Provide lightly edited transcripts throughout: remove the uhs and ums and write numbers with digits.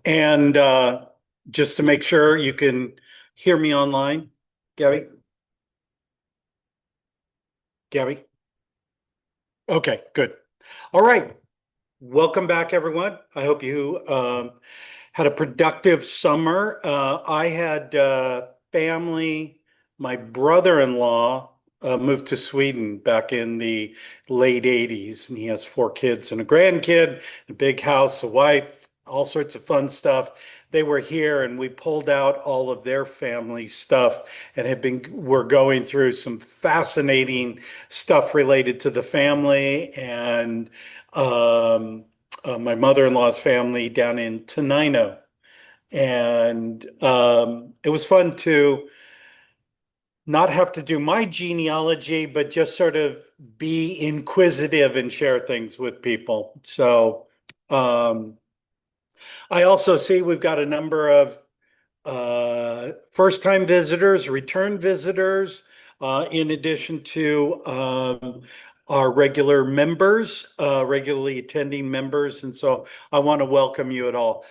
And just to make sure you can hear me online, Gabby? Gabby? Okay, good. All right. Welcome back, everyone. I hope you had a productive summer. I had family, my brother-in-law moved to Sweden back in the late 80s, and he has four kids and a grandkid, a big house, a wife, all sorts of fun stuff. They were here and we pulled out all of their family stuff and we're going through some fascinating stuff related to the family and um, my mother-in-law's family down in Tenino. And it was fun to not have to do my genealogy, but just sort of be inquisitive and share things with people. So um, I also see we've got a number of first-time visitors, return visitors, in addition to our regular members, regularly attending members. And so I want to welcome you at all.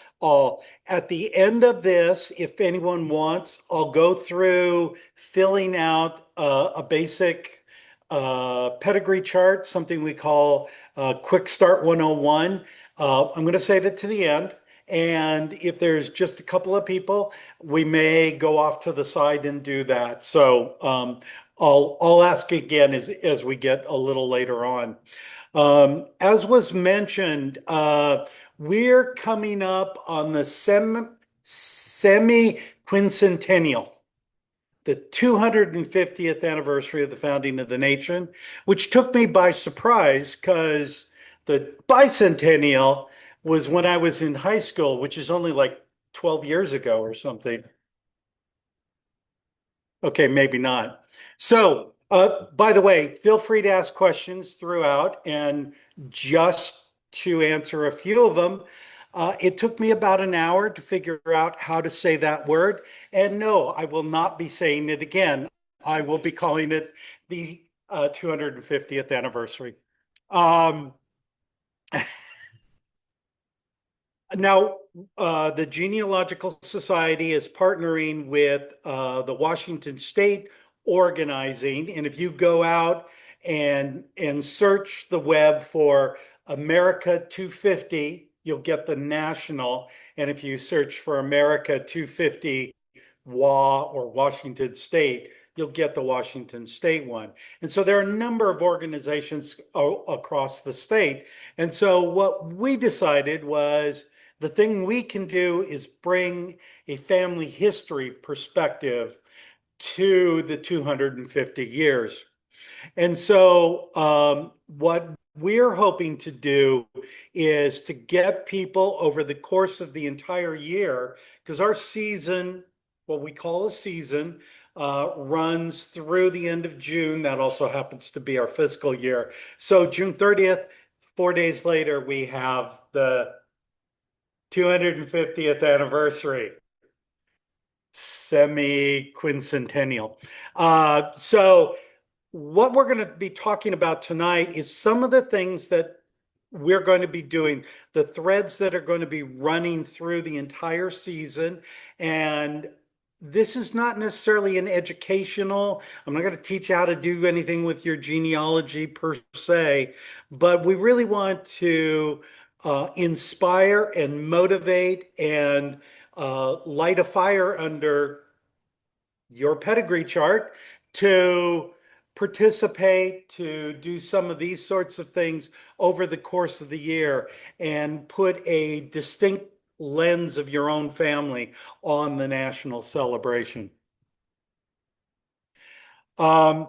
At the end of this, if anyone wants, I'll go through filling out a basic pedigree chart, something we call Quick Start 101. I'm going to save it to the end. And if there's just a couple of people, we may go off to the side and do that. So I'll ask again as we get a little later on. As was mentioned, we're coming up on the semi-quincentennial, the 250th anniversary of the founding of the nation, which took me by surprise because the bicentennial was when I was in high school, which is only like 12 years ago or something. Okay, maybe not. So, by the way, feel free to ask questions throughout. And just to answer a few of them, it took me about an hour to figure out how to say that word. And no, I will not be saying it again. I will be calling it the 250th anniversary. Um, Now, the Genealogical Society is partnering with the Washington State organizing, and if you go out and search the web for America 250, you'll get the national, and if you search for America 250 WA or Washington State, you'll get the Washington State one. And so there are a number of organizations across the state. And so what we decided was the thing we can do is bring a family history perspective to the 250 years. And so, what we're hoping to do is to get people over the course of the entire year, because our season, what we call a season, runs through the end of June. That also happens to be our fiscal year. So, June 30th, 4 days later, we have the 250th anniversary, semi-quincentennial. So, what we're going to be talking about tonight is some of the things that we're going to be doing, the threads that are going to be running through the entire season. And this is not necessarily an educational, I'm not going to teach you how to do anything with your genealogy per se, but we really want to inspire and motivate and light a fire under your pedigree chart to participate, to do some of these sorts of things over the course of the year and put a distinct lens of your own family on the national celebration. Um,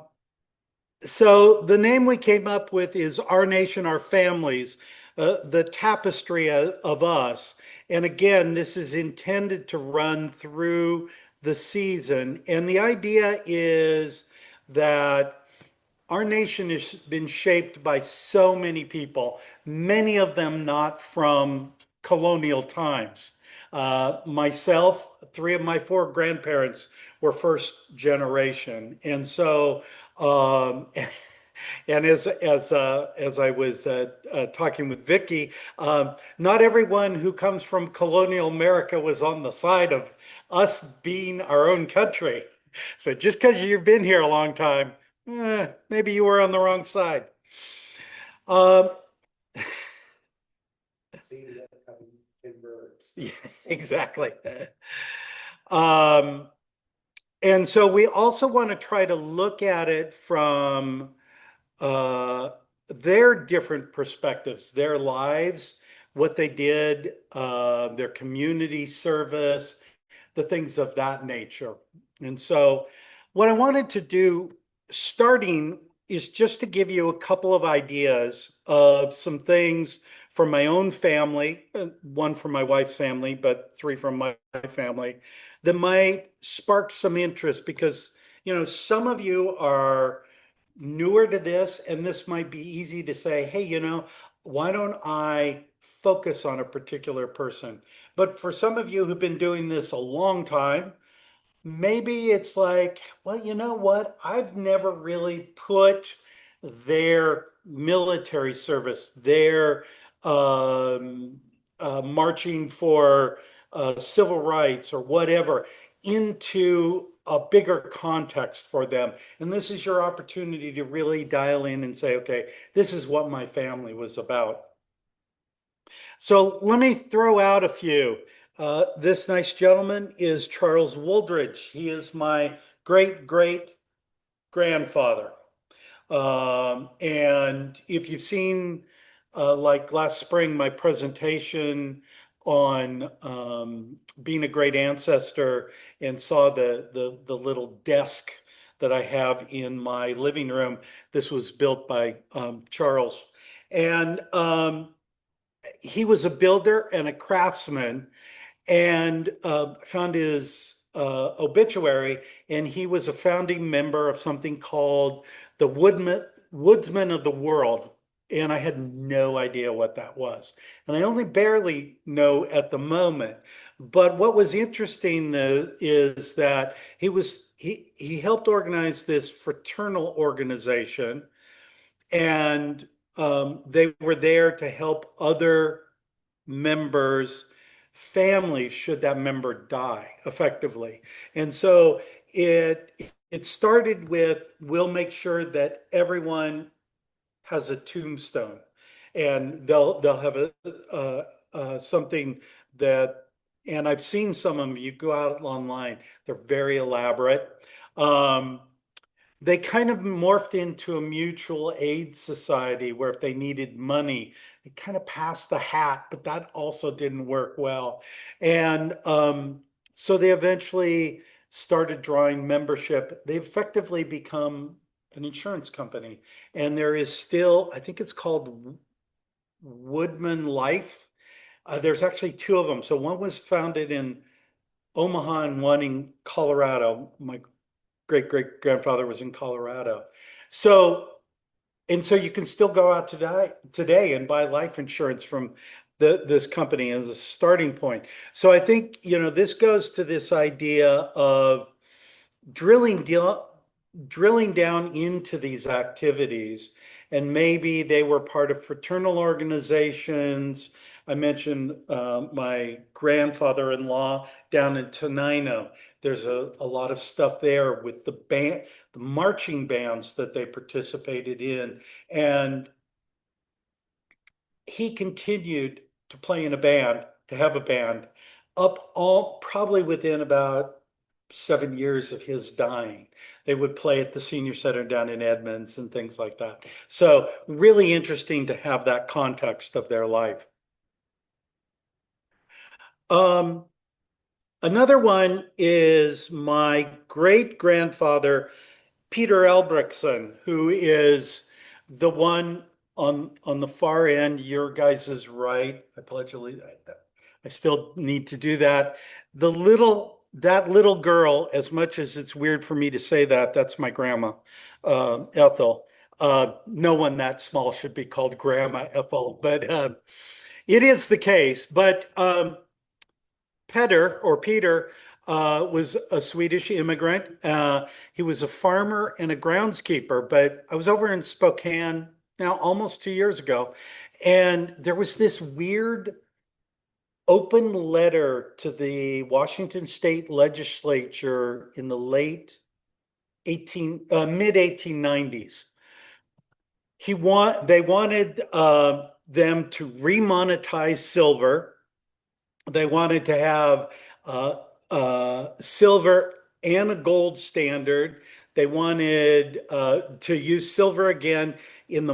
so the name we came up with is Our Nation, Our Families, the tapestry of us. And again, this is intended to run through the season. And the idea is that our nation has been shaped by so many people, many of them not from colonial times. Myself, three of my four grandparents were first generation. And so, um, And as I was talking with Vicky, not everyone who comes from colonial America was on the side of us being our own country. So just because you've been here a long time, maybe you were on the wrong side. Um, yeah, exactly. Um, and so we also want to try to look at it from uh, their different perspectives, their lives, what they did, their community service, the things of that nature. And so, what I wanted to do starting is just to give you a couple of ideas of some things from my own family, one from my wife's family, but three from my family, that might spark some interest because, some of you are newer to this, and this might be easy to say, hey, why don't I focus on a particular person? But for some of you who've been doing this a long time, maybe it's like, well, you know what? I've never really put their military service, their um, marching for civil rights or whatever into a bigger context for them. And this is your opportunity to really dial in and say, okay, this is what my family was about. So let me throw out a few. This nice gentleman is Charles Wooldridge. He is my great great grandfather. And if you've seen, like last spring, my presentation on being a great ancestor and saw the little desk that I have in my living room, this was built by Charles. And he was a builder and a craftsman, and found his obituary, and he was a founding member of something called the Woodsmen of the World. And I had no idea what that was. And I only barely know at the moment. But what was interesting is that he helped organize this fraternal organization, and they were there to help other members' families should that member die effectively. And so it started with, we'll make sure that everyone has a tombstone, and they'll have something that, and I've seen some of them. You go out online, they're very elaborate. Um, they kind of morphed into a mutual aid society where if they needed money, they kind of passed the hat, but that also didn't work well. And so they eventually started drawing membership. They effectively become an insurance company. And there is still, I think it's called Woodman Life. There's actually two of them. So one was founded in Omaha and one in Colorado. My great great grandfather was in Colorado. So, and so you can still go out today and buy life insurance from this company as a starting point. So I think, this goes to this idea of drilling deal, drilling down into these activities, and maybe they were part of fraternal organizations. I mentioned my grandfather-in-law down in Tenino. There's a lot of stuff there with the marching bands that they participated in, and he continued to play in a band, to have a band, up all probably within about 7 years of his dying. They would play at the senior center down in Edmonds and things like that. So really interesting to have that context of their life. Um, Another one is my great grandfather, Peter Elbrickson, who is the one on the far end. Your guys is right. I pledge allegiance. I still need to do that. That little girl, as much as it's weird for me to say that, that's my grandma, Ethel. No one that small should be called Grandma Ethel, but it is the case. But Peter, was a Swedish immigrant. He was a farmer and a groundskeeper, but I was over in Spokane now almost 2 years ago, and there was this weird open letter to the Washington State Legislature in the mid 1890s. They wanted them to remonetize silver. They wanted to have uh, silver and a gold standard. They wanted to use silver again in the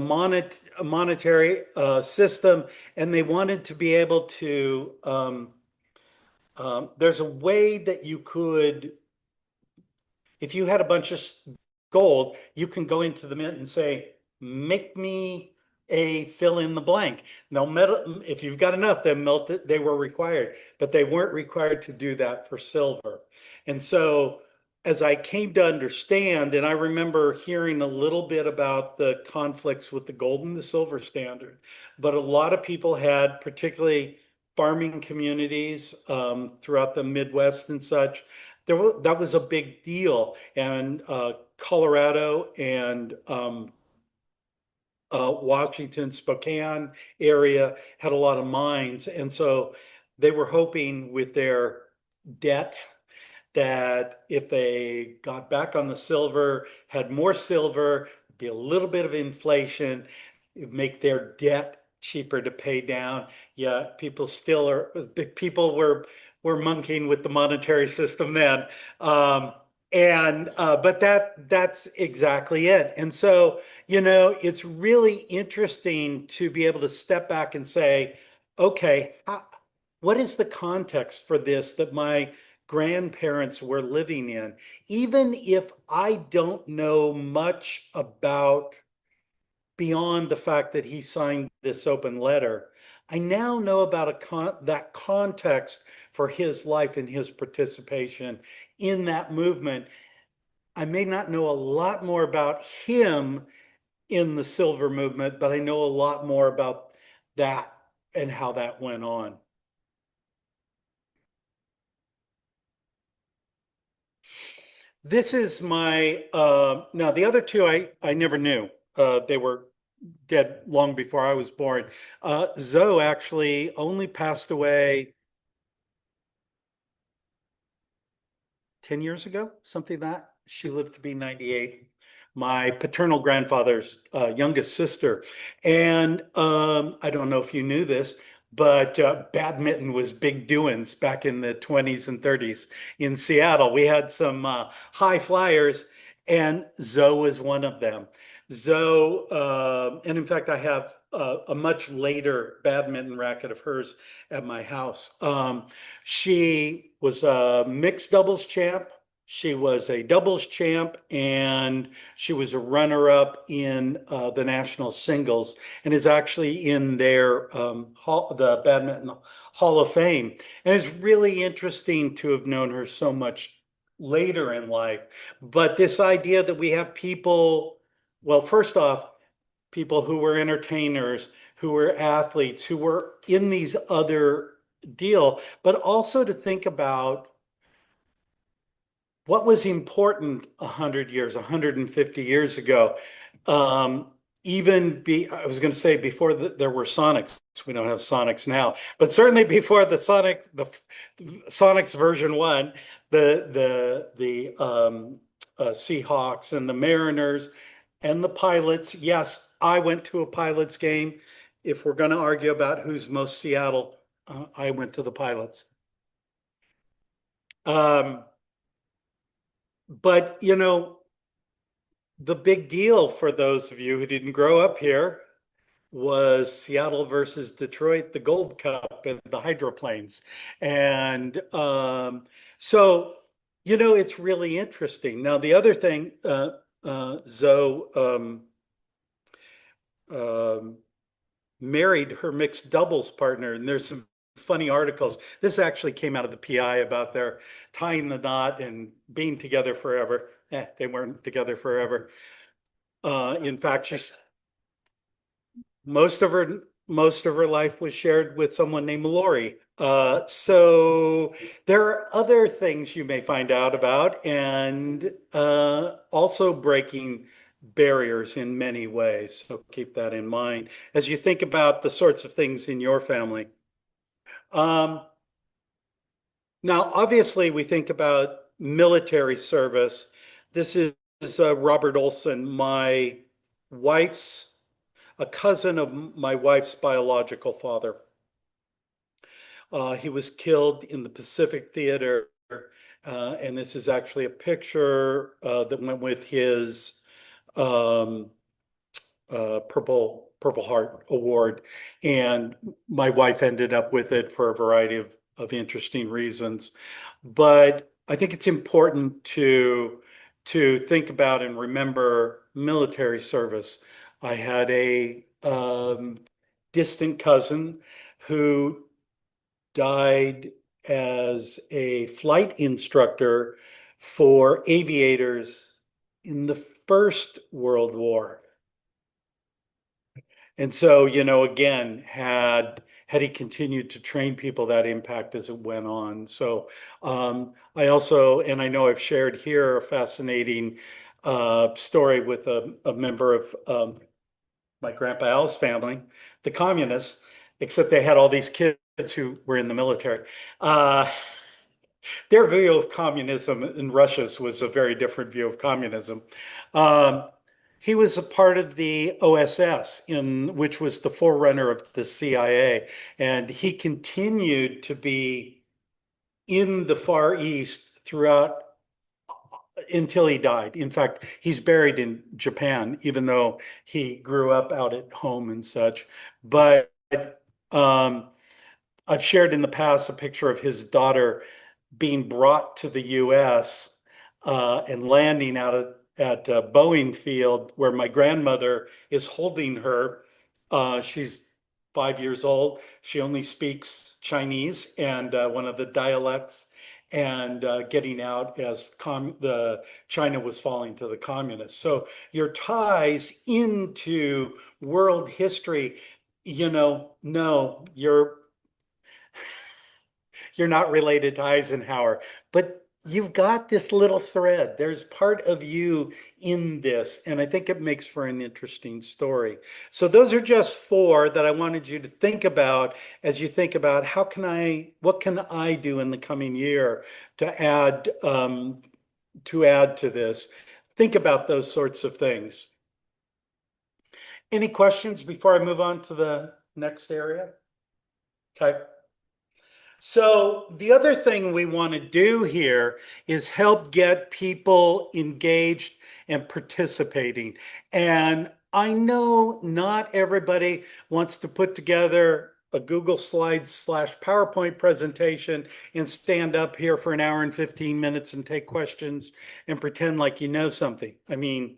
monetary system, and they wanted to be able to. There's a way that you could, if you had a bunch of gold, you can go into the mint and say, make me a fill in the blank. Now, metal, if you've got enough, then melt it, they were required, but they weren't required to do that for silver. And so, as I came to understand, and I remember hearing a little bit about the conflicts with the gold and the silver standard, but a lot of people had, particularly farming communities throughout the Midwest and such, that was a big deal. And Colorado and Washington, Spokane area had a lot of mines. And so they were hoping with their debt that if they got back on the silver, had more silver, be a little bit of inflation, make their debt cheaper to pay down. Yeah, people were monkeying with the monetary system then. Um, and but that's exactly it. And so, it's really interesting to be able to step back and say, okay, what is the context for this that my grandparents were living in? Even if I don't know much about beyond the fact that he signed this open letter, I now know about that context for his life and his participation in that movement. I may not know a lot more about him in the silver movement, but I know a lot more about that and how that went on. This is my now the other two I never knew. They were dead long before I was born. Zoe actually only passed away 10 years ago, something like that. She lived to be 98. My paternal grandfather's youngest sister. And I don't know if you knew this, but badminton was big doings back in the 20s and 30s in Seattle. We had some high flyers, and Zoe was one of them. Zoe, and in fact, I have a much later badminton racket of hers at my house. She was a mixed doubles champ. She was a doubles champ, and she was a runner-up in the national singles, and is actually in their the badminton Hall of Fame. And it's really interesting to have known her so much later in life. But this idea that we have people, well, first off, people who were entertainers, who were athletes, who were in these other deal, but also to think about what was important 100 years, 150 years ago. Um, I was going to say before there were Sonics. We don't have Sonics now, but certainly before the Sonics version one, the Seahawks and the Mariners and the Pilots. Yes, I went to a Pilots game. If we're going to argue about who's most Seattle, I went to the Pilots. Um, but the big deal for those of you who didn't grow up here was Seattle versus Detroit, the Gold Cup and the hydroplanes. And so, it's really interesting. Now, the other thing, Zoe um, married her mixed doubles partner, and there's some funny articles. This actually came out of the PI about their tying the knot and being together forever. They weren't together forever. In fact, most of her most of her life was shared with someone named Lori. So there are other things you may find out about, and also breaking barriers in many ways. So keep that in mind as you think about the sorts of things in your family. Um, Now, obviously, we think about military service. This is Robert Olson, my wife's, a cousin of my wife's biological father. He was killed in the Pacific Theater, and this is actually a picture that went with his um, Purple Heart Award, and my wife ended up with it for a variety of interesting reasons. But I think it's important to think about and remember military service. I had a distant cousin who died as a flight instructor for aviators in the First World War. And so, again, had he continued to train people, that impact as it went on. So, I also, and I know I've shared here a fascinating story with a member of my grandpa Al's family, the communists, except they had all these kids who were in the military. Uh, their view of communism in Russia's was a very different view of communism. Um, he was a part of the OSS, which was the forerunner of the CIA, and he continued to be in the Far East throughout until he died. In fact, he's buried in Japan, even though he grew up out at home and such. But um, I've shared in the past a picture of his daughter being brought to the U.S. And landing out at Boeing Field, where my grandmother is holding her. She's 5 years old. She only speaks Chinese and one of the dialects, and getting out as the China was falling to the communists. So your ties into world history, no, you're not related to Eisenhower, but you've got this little thread. There's part of you in this, and I think it makes for an interesting story. So those are just four that I wanted you to think about as you think about what can I do in the coming year to add to this. Think about those sorts of things. Any questions before I move on to the next area? Okay. So the other thing we want to do here is help get people engaged and participating. And I know not everybody wants to put together a Google Slides / PowerPoint presentation and stand up here for an hour and 15 minutes and take questions and pretend like you know something. I mean,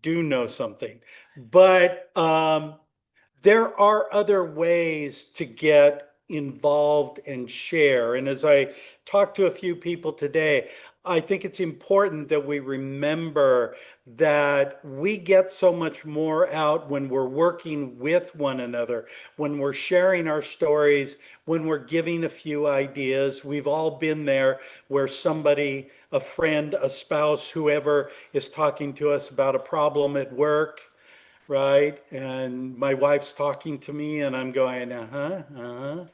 do know something. But there are other ways to get involved and share. And as I talk to a few people today, I think it's important that we remember that we get so much more out when we're working with one another, when we're sharing our stories, when we're giving a few ideas. We've all been there where somebody, a friend, a spouse, whoever is talking to us about a problem at work, right? And my wife's talking to me, and I'm going, uh-huh, uh-huh.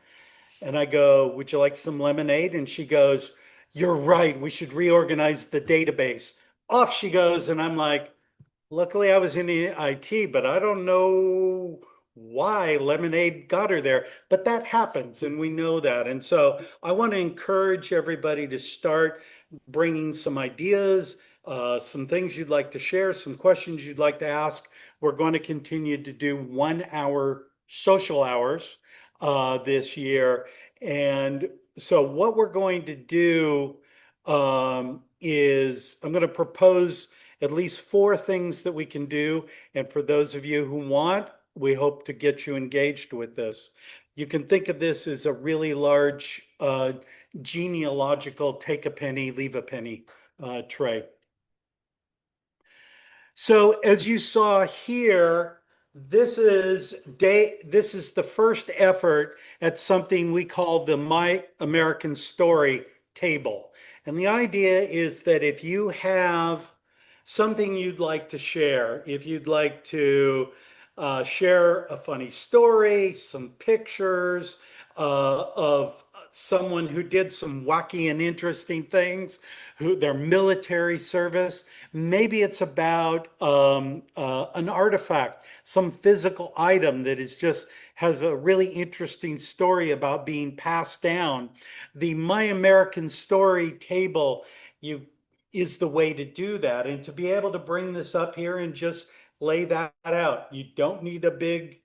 And I go, would you like some lemonade? And she goes, you're right. We should reorganize the database. Off she goes. And I'm like, luckily I was in IT, but I don't know why lemonade got her there. But that happens, and we know that. And so I want to encourage everybody to start bringing some ideas, some things you'd like to share, some questions you'd like to ask. We're going to continue to do 1 hour social hours this year. And so what we're going to do is I'm going to propose at least four things that we can do. And for those of you who want, we hope to get you engaged with this. You can think of this as a really large genealogical take a penny, leave a penny tray. So as you saw here, This is the first effort at something we call the My American Story table. And the idea is that if you have something you'd like to share, if you'd like to share a funny story, some pictures of someone who did some wacky and interesting things, who their military service. Maybe it's about an artifact, some physical item that is just has a really interesting story about being passed down. The My American Story table, you is the way to do that. And to be able to bring this up here and just lay that out. You don't need a big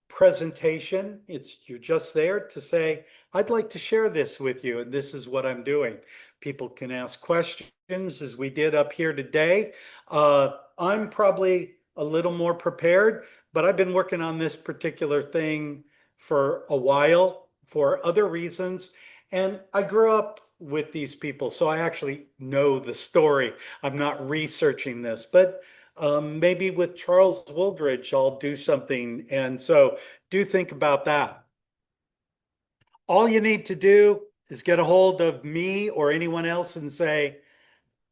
presentation. It's you're just there to say, I'd like to share this with you, and this is what I'm doing. People can ask questions as we did up here today. I'm probably a little more prepared, but I've been working on this particular thing for a while for other reasons. And I grew up with these people, so I actually know the story. I'm not researching this, but maybe with Charles Wooldridge, I'll do something. And so do think about that. All you need to do is get a hold of me or anyone else and say,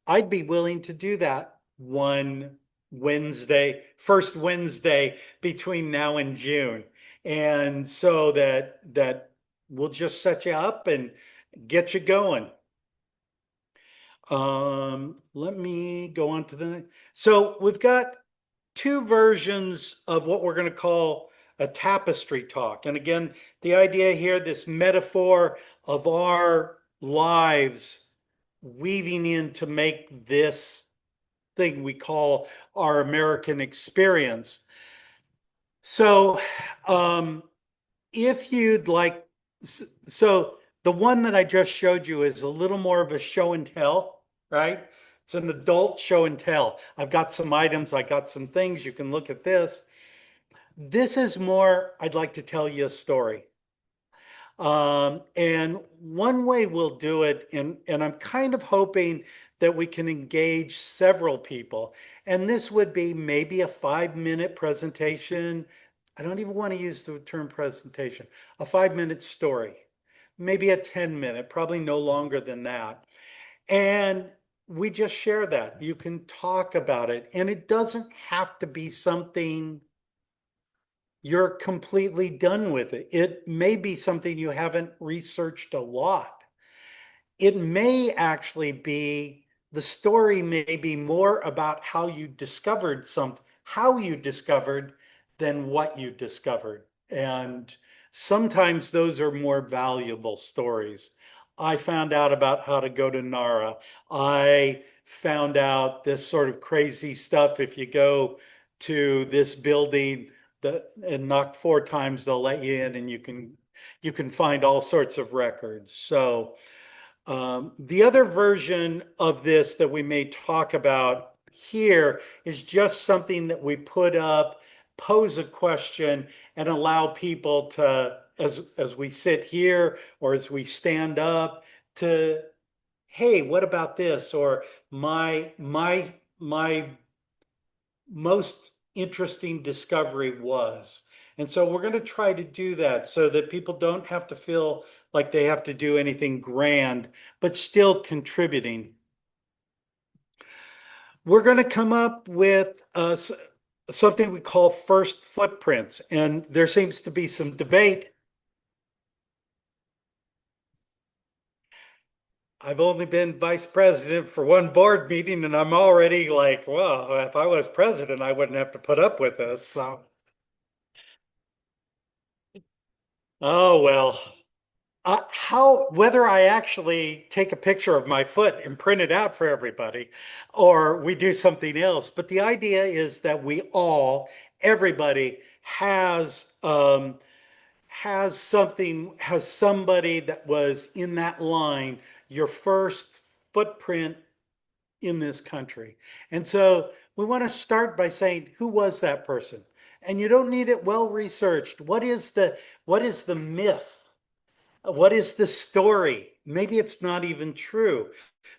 I'd be willing to do that one Wednesday, first Wednesday between now and June. And so that we'll just set you up and get you going. Let me go on to the next. So we've got two versions of what we're going to call a tapestry talk. And again, the idea here, this metaphor of our lives weaving in to make this thing we call our American experience. So, if you'd like, so the one that I just showed you is a little more of a show and tell, right? It's an adult show and tell. I've got some items, I got some things. You can look at this. This is more, I'd like to tell you a story. And one way we'll do it, and I'm kind of hoping that we can engage several people. And this would be maybe a 5 minute presentation. I don't even want to use the term presentation, a 5 minute story, maybe a 10 minute, probably no longer than that. And we just share that. You can talk about it, and it doesn't have to be something you're completely done with it. It may be something you haven't researched a lot. It may actually be the story may be more about how you discovered than what you discovered. And sometimes those are more valuable stories. I found out about how to go to Nara. I found out this sort of crazy stuff. If you go to this building and knock 4 times, they'll let you in and you can find all sorts of records. So the other version of this that we may talk about here is just something that we put up, pose a question, and allow people to, as we sit here or as we stand up, to, hey, what about this? Or my most interesting discovery was. And so we're going to try to do that so that people don't have to feel like they have to do anything grand, but still contributing. We're going to come up with something we call first footprints. And there seems to be some debate. I've only been vice president for one board meeting, and I'm already like, well, if I was president, I wouldn't have to put up with this. So, oh, well. How whether I actually take a picture of my foot and print it out for everybody, or we do something else. But the idea is that everybody has somebody that was in that line, your first footprint in this country. And so we want to start by saying, who was that person? And you don't need it well researched. What is the myth? What is the story? Maybe it's not even true.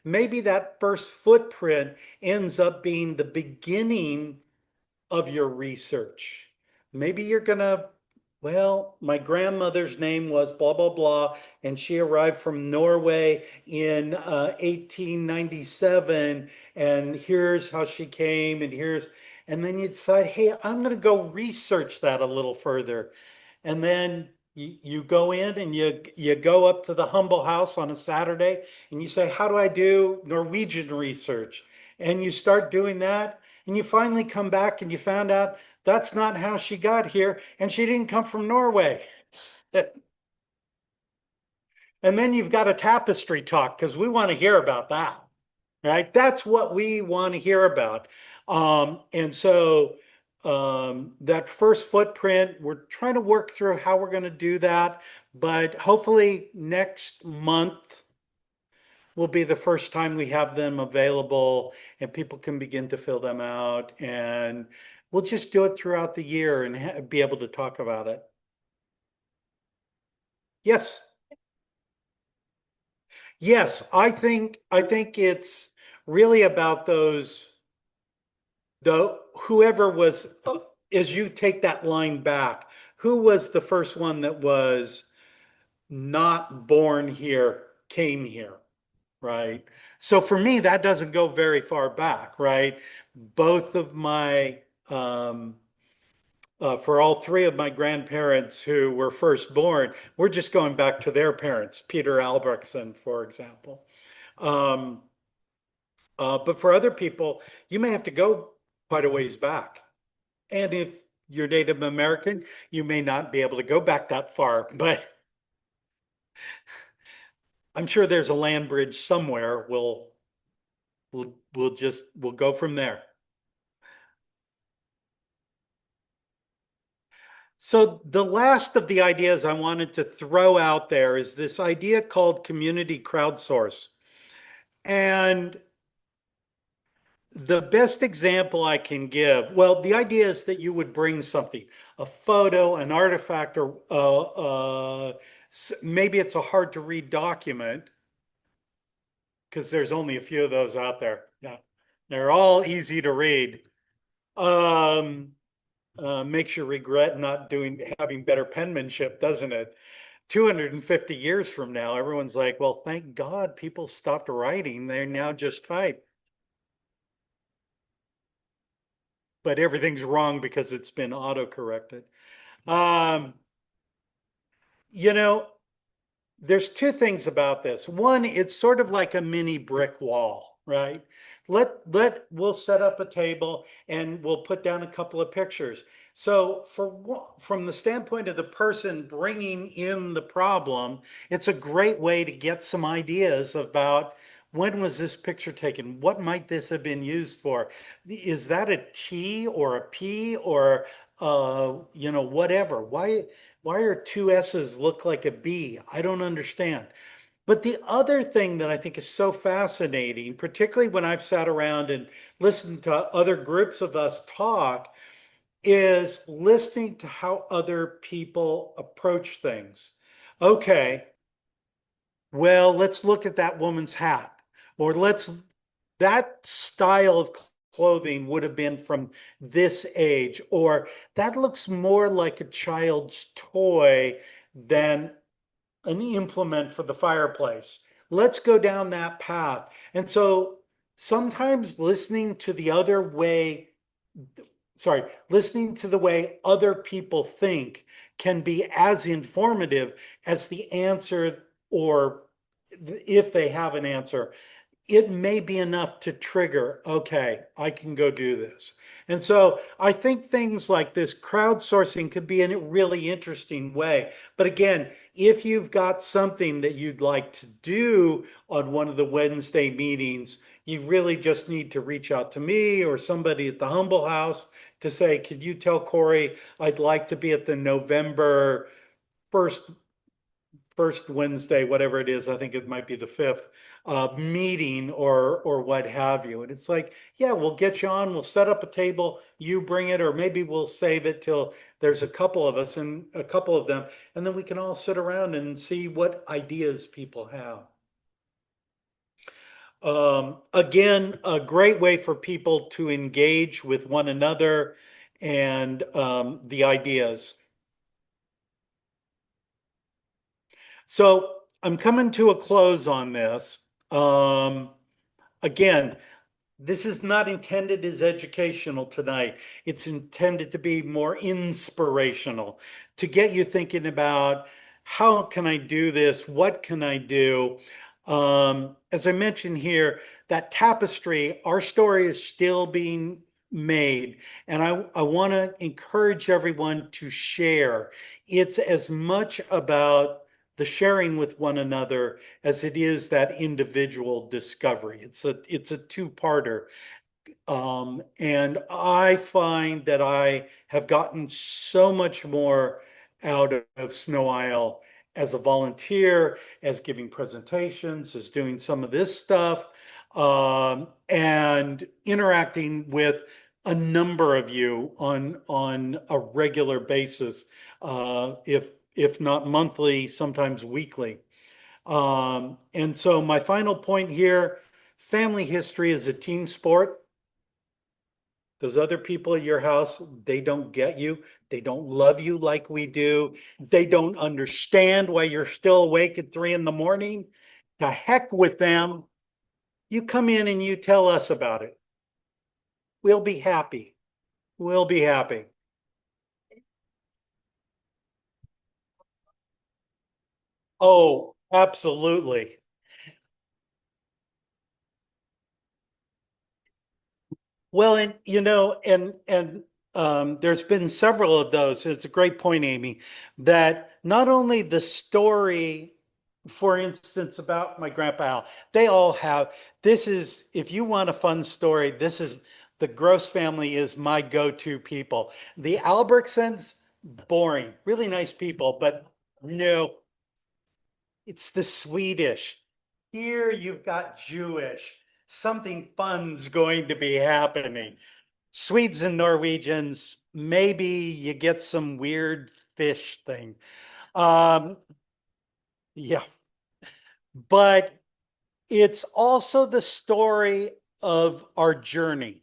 Maybe that first footprint ends up being the beginning of your research. maybe you're gonna, well, my grandmother's name was blah, blah, blah, and she arrived from Norway in 1897, and here's how she came, and then you decide, hey, I'm gonna go research that a little further. And then you go in and you go up to the Humble House on a Saturday and you say, how do I do Norwegian research? And you start doing that, and you finally come back and you found out that's not how she got here, and she didn't come from Norway. And then you've got a tapestry talk because we want to hear about that, right? That's what we want to hear about. And so that first footprint, we're trying to work through how we're going to do that, but hopefully next month will be the first time we have them available and people can begin to fill them out. And we'll just do it throughout the year and be able to talk about it. Yes. Yes, I think it's really about those the whoever was as you take that line back, who was the first one that was not born here, came here, right? So for me, that doesn't go very far back, right? Both of my for all three of my grandparents who were first born, we're just going back to their parents, Peter Albrechtsen, for example. Um, but for other people, you may have to go quite a ways back. And if you're Native American, you may not be able to go back that far, but I'm sure there's a land bridge somewhere. We'll go from there. So the last of the ideas I wanted to throw out there is this idea called community crowdsource. And the best example I can give, well, the idea is that you would bring something, a photo, an artifact, or maybe it's a hard to read document because there's only a few of those out there. Yeah, they're all easy to read. Um, Makes you regret not having better penmanship, doesn't it? 250 years from now, everyone's like, well, thank God people stopped writing. They now just type. But everything's wrong because it's been auto-corrected. Um, you know, there's two things about this. One, it's sort of like a mini brick wall, right? We'll set up a table and we'll put down a couple of pictures. So from the standpoint of the person bringing in the problem, it's a great way to get some ideas about when was this picture taken? What might this have been used for? Is that a T or a P or whatever? Why are two S's look like a B? I don't understand. But the other thing that I think is so fascinating, particularly when I've sat around and listened to other groups of us talk, is listening to how other people approach things. Okay, well, let's look at that woman's hat, or that style of clothing would have been from this age, or that looks more like a child's toy than an implement for the fireplace. Let's go down that path. And so sometimes listening to the way other people think can be as informative as the answer, or if they have an answer, it may be enough to trigger, okay, I can go do this. And so I think things like this crowdsourcing could be in a really interesting way. But again, if you've got something that you'd like to do on one of the Wednesday meetings, you really just need to reach out to me or somebody at the Humble House to say, could you tell Corey I'd like to be at the November 1st first Wednesday, whatever it is, I think it might be the fifth, meeting or what have you. And it's like, yeah, we'll get you on, we'll set up a table, you bring it, or maybe we'll save it till there's a couple of us and a couple of them, and then we can all sit around and see what ideas people have. Again, a great way for people to engage with one another and the ideas. So I'm coming to a close on this. Um, Again, this is not intended as educational tonight. It's intended to be more inspirational, to get you thinking about how can I do this? What can I do? As I mentioned here, that tapestry, our story is still being made. And I want to encourage everyone to share. It's as much about the sharing with one another as it is that individual discovery. It's a two-parter. And I find that I have gotten so much more out of Sno-Isle as a volunteer, as giving presentations, as doing some of this stuff, and interacting with a number of you on a regular basis, if not monthly, sometimes weekly. And so my final point here, family history is a team sport. Those other people at your house, they don't get you. They don't love you like we do. They don't understand why you're still awake at 3 in the morning. To heck with them. You come in and you tell us about it. We'll be happy. We'll be happy. Oh, absolutely. Well, and there's been several of those. It's a great point, Amy, that not only the story, for instance, about my grandpa Al, they all have this is if you want a fun story, this is the Gross family is my go-to people. The Albrechtsons, boring, really nice people, but no, it's the Swedish. Here you've got Jewish. Something fun's going to be happening. Swedes and Norwegians, maybe you get some weird fish thing. Um, yeah, but it's also the story of our journey.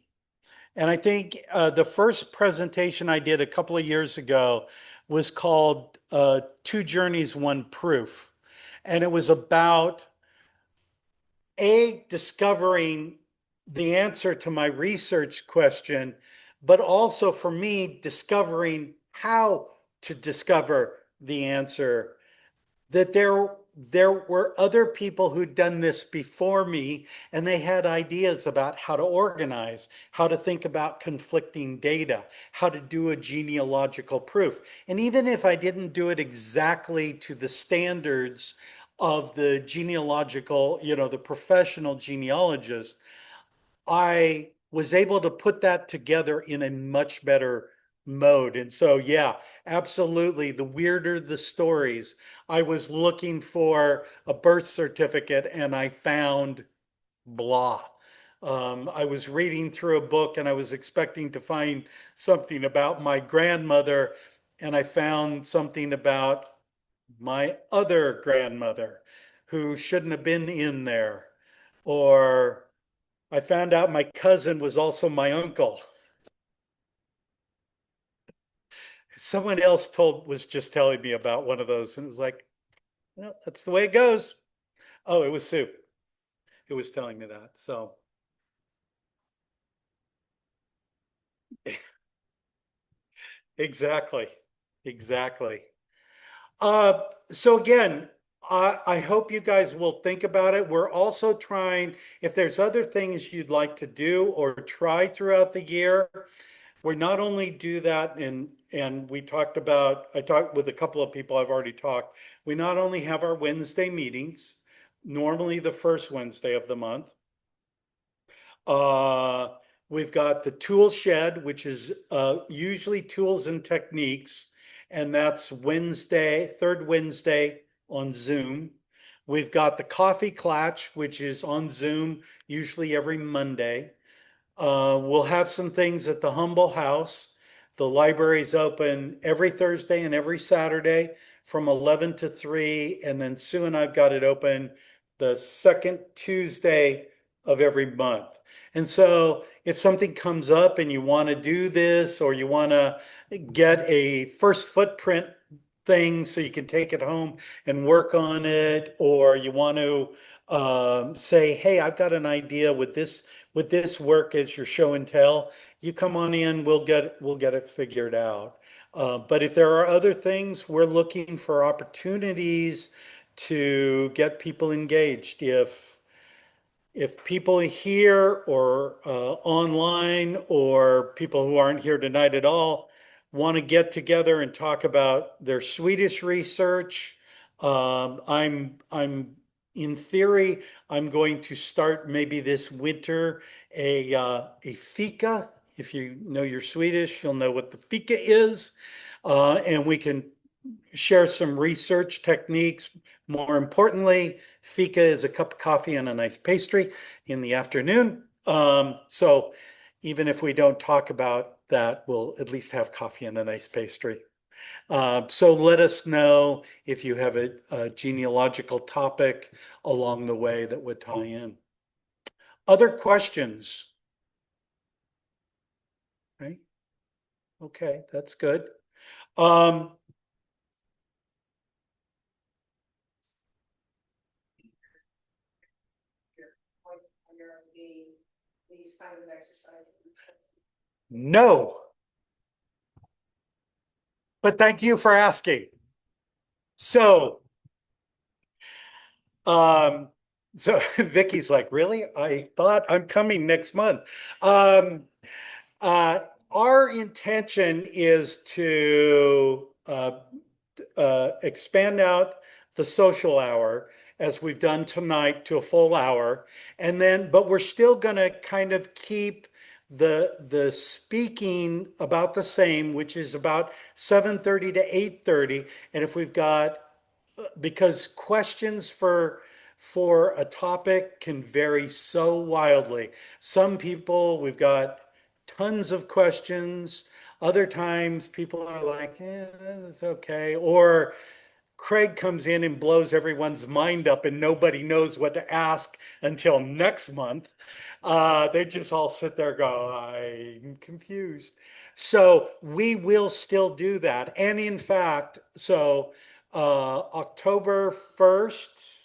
And I think the first presentation I did a couple of years ago was called Two Journeys, One Proof. And it was about discovering the answer to my research question, but also for me, discovering how to discover the answer. That there were other people who'd done this before me, and they had ideas about how to organize, how to think about conflicting data, how to do a genealogical proof. And even if I didn't do it exactly to the standards of the genealogical, the professional genealogist, I was able to put that together in a much better mode. And so, yeah, absolutely. The weirder the stories, I was looking for a birth certificate and I found blah. I was reading through a book and I was expecting to find something about my grandmother, and I found something about my other grandmother who shouldn't have been in there. Or I found out my cousin was also my uncle. Someone else was just telling me about one of those, and it was like, well, that's the way it goes. Oh, it was Sue who was telling me that. So exactly, exactly. So again, I hope you guys will think about it. We're also trying, if there's other things you'd like to do or try throughout the year, we not only do that, and I talked with a couple of people I've already talked. We not only have our Wednesday meetings, normally the first Wednesday of the month. Uh, we've got the tool shed, which is usually tools and techniques, and that's third Wednesday on Zoom. We've got the coffee clatch, which is on Zoom, usually every Monday. We'll have some things at the Humble House. The library's open every Thursday and every Saturday from 11 to 3. And then Sue and I've got it open the second Tuesday of every month. And so if something comes up and you want to do this or you want to get a first footprint thing so you can take it home and work on it, or you want to say, hey, I've got an idea with this work as your show and tell, you come on in, we'll get it figured out. But if there are other things, we're looking for opportunities to get people engaged. If people here or online or people who aren't here tonight at all want to get together and talk about their Swedish research, I'm in theory I'm going to start maybe this winter a fika. If you know your Swedish, you'll know what the fika is, and we can share some research techniques. More importantly, fika is a cup of coffee and a nice pastry in the afternoon. So even if we don't talk about that, we'll at least have coffee and a nice pastry. So let us know if you have a genealogical topic along the way that would tie in. Other questions? Right? Okay, that's good. Um, no, but thank you for asking. So, um, so Vicky's like, really? I thought I'm coming next month. Um, our intention is to expand out the social hour as we've done tonight to a full hour, and then, but we're still going to kind of keep the speaking about the same, which is about 7:30 to 8:30. And if we've got, because questions for a topic can vary so wildly. Some people, we've got tons of questions. Other times people are like, it's okay. Or Craig comes in and blows everyone's mind up and nobody knows what to ask until next month. They just all sit there go, I'm confused. So we will still do that. And in fact, so October 1st,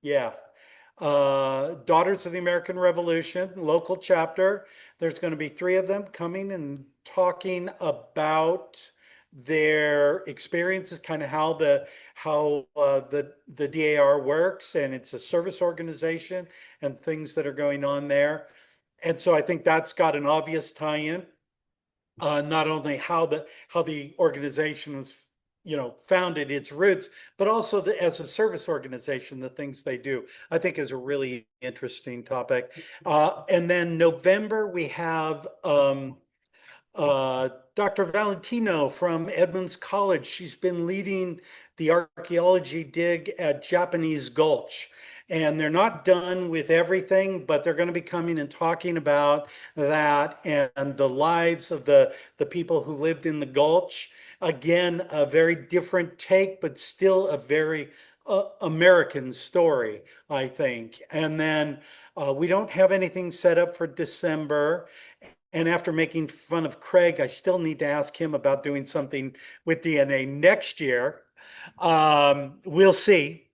yeah, Daughters of the American Revolution, local chapter. There's going to be three of them coming and talking about their experiences, kind of how the DAR works, and it's a service organization and things that are going on there. And so I think that's got an obvious tie-in, not only how the organization was, founded, its roots, but also as a service organization, the things they do, I think is a really interesting topic. And then November, we have Dr. Valentino from Edmonds College. She's been leading the archaeology dig at Japanese Gulch. And they're not done with everything, but they're going to be coming and talking about that and the lives of the people who lived in the Gulch. Again, a very different take, but still a very American story, I think. And then we don't have anything set up for December. And after making fun of Craig, I still need to ask him about doing something with DNA next year. We'll see.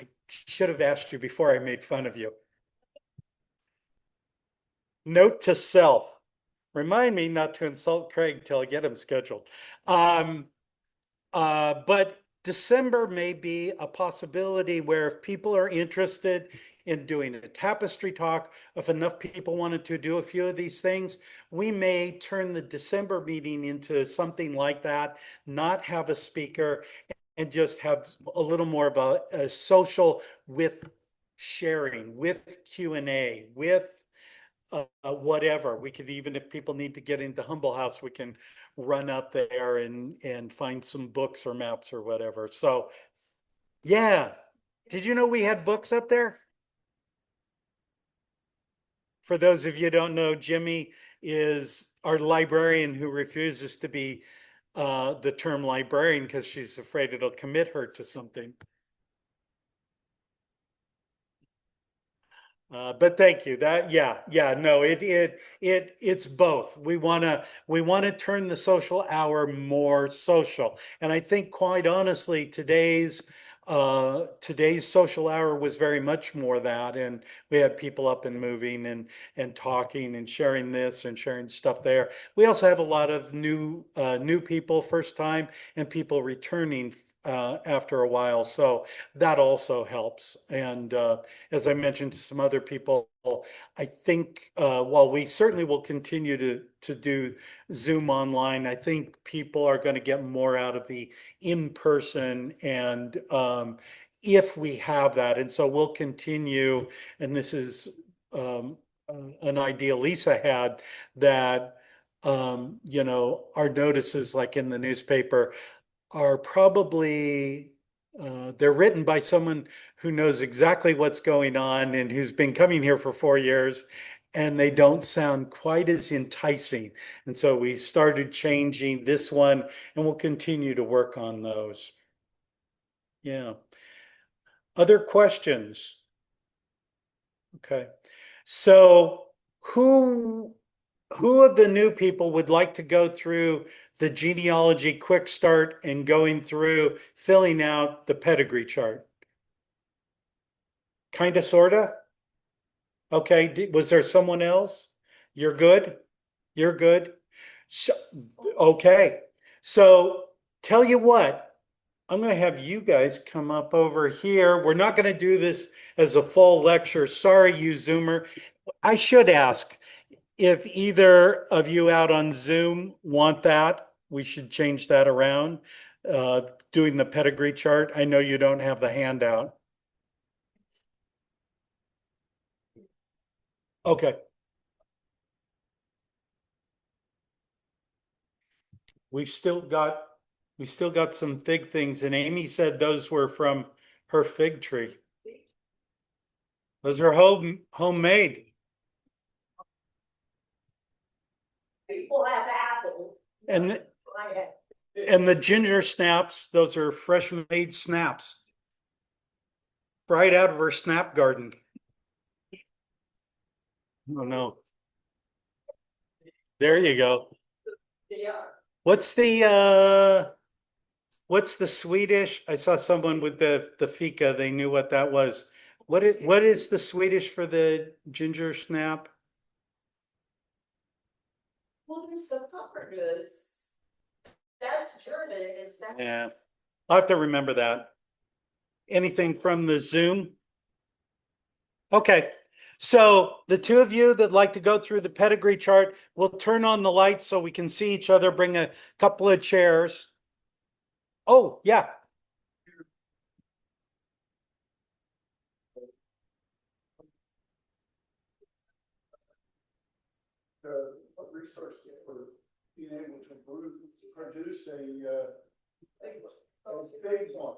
I should have asked you before I made fun of you. Note to self. Remind me not to insult Craig till I get him scheduled. Um, but December may be a possibility where if people are interested in doing a tapestry talk, if enough people wanted to do a few of these things, we may turn the December meeting into something like that, not have a speaker, and just have a little more of a social with sharing, with Q&A, with whatever. We could, even if people need to get into Humble House, we can run up there and find some books or maps or whatever. So yeah. Did you know we had books up there? For those of you who don't know, Jimmy is our librarian who refuses to be the term librarian because she's afraid it'll commit her to something. But thank you. Yeah, no, it's both. We want to turn the social hour more social, and I think quite honestly, today's social hour was very much more that, and we had people up and moving and talking and sharing this and sharing stuff there. We also have a lot of new people, first time, and people returning after a while, so that also helps. And as I mentioned to some other people, I think while we certainly will continue to do Zoom online, I think people are going to get more out of the in person, and if we have that, and so we'll continue. And this is an idea Lisa had that our notices, like in the newspaper, are probably they're written by someone who knows exactly what's going on and who's been coming here for 4 years, and they don't sound quite as enticing. And so we started changing this one, and we'll continue to work on those. Yeah. Other questions? Okay. So who who of the new people would like to go through the genealogy quick start and going through filling out the pedigree chart? Kind of, sort of? Okay. Was there someone else? You're good? You're good? So, okay. So tell you what, I'm going to have you guys come up over here. We're not going to do this as a full lecture. Sorry, you Zoomer. I should ask if either of you out on Zoom want that. We should change that around. Doing the pedigree chart. I know you don't have the handout. Okay. We've still got we still got some fig things, and Amy said those were from her fig tree. Those are homemade. People have apples. And and the ginger snaps, those are fresh made snaps, right out of her snap garden. Oh no. There you go. They are. What's the what's the Swedish? I saw someone with the fika, they knew what that was. What is the Swedish for the ginger snap? Well, there's some comfort news. That's German, is that? Yeah. I'll have to remember that. Anything from the Zoom? Okay. So the two of you that like to go through the pedigree chart, we'll turn on the lights so we can see each other, bring a couple of chairs. Oh, yeah. A resource for being able to produce a big one.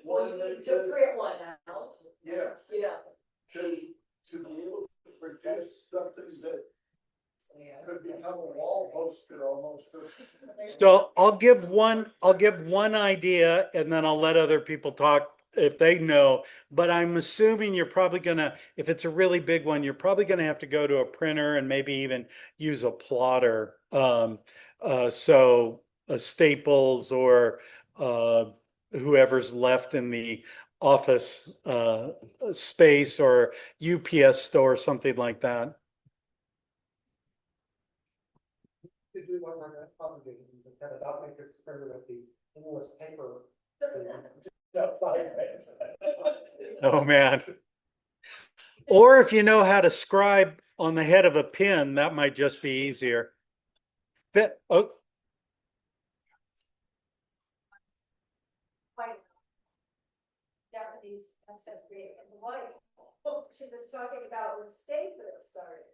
Well, you need to print one out. Yes. Yeah. To be able to produce something that could become a wall poster almost. So I'll give one idea, and then I'll let other people talk if they know. But I'm assuming you're probably gonna, if it's a really big one, you're probably gonna have to go to a printer and maybe even use a plotter. So Staples or whoever's left in the office space, or UPS store, something like that. To do one on that publication, you just have a dot matrix printer of the English paper. Oh man. Or if you know how to scribe on the head of a pin, that might just be easier. But, oh, White. Japanese ancestry and white. She was talking about when state first started.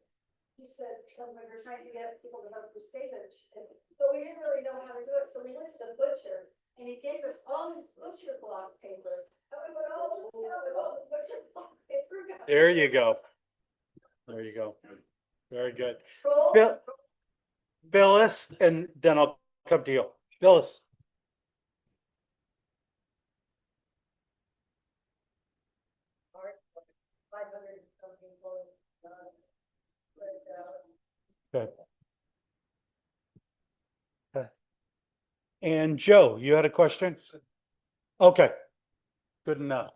She said, when we were trying to get people to vote for station, she said, but we didn't really know how to do it, so we went to the butcher, and he gave us all this butcher block paper. And we went all the butcher block paper. there you go. There you go. Very good. Roll. Phyllis, and then I'll come to you. Phyllis. Okay. Okay. And Joe, you had a question? Okay, good enough.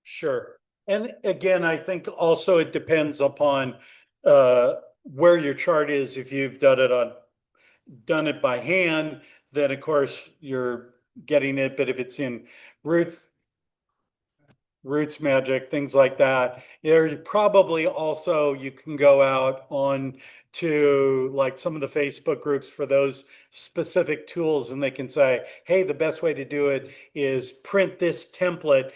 Sure. And again, I think also it depends upon where your chart is. If you've done it by hand, then of course you're getting it. But if it's in Roots, Roots Magic, things like that, there probably also you can go out on to like some of the Facebook groups for those specific tools, and they can say, hey, the best way to do it is print this template,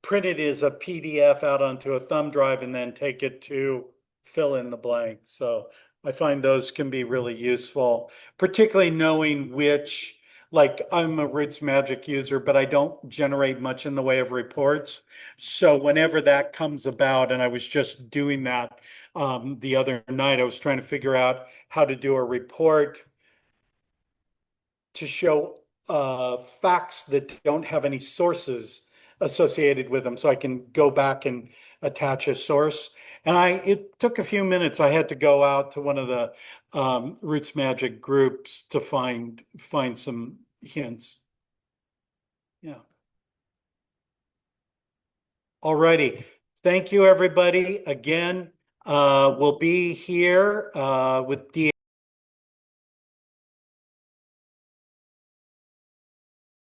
print it as a PDF out onto a thumb drive, and then take it to fill in the blank. So I find those can be really useful, particularly knowing which, like I'm a Roots Magic user, but I don't generate much in the way of reports. So whenever that comes about, and I was just doing that the other night, I was trying to figure out how to do a report to show facts that don't have any sources associated with them, so I can go back and attach a source. And it took a few minutes. I had to go out to one of the Roots Magic groups to find some hints. Yeah. Alrighty. Thank you, everybody. Again, we'll be here with D.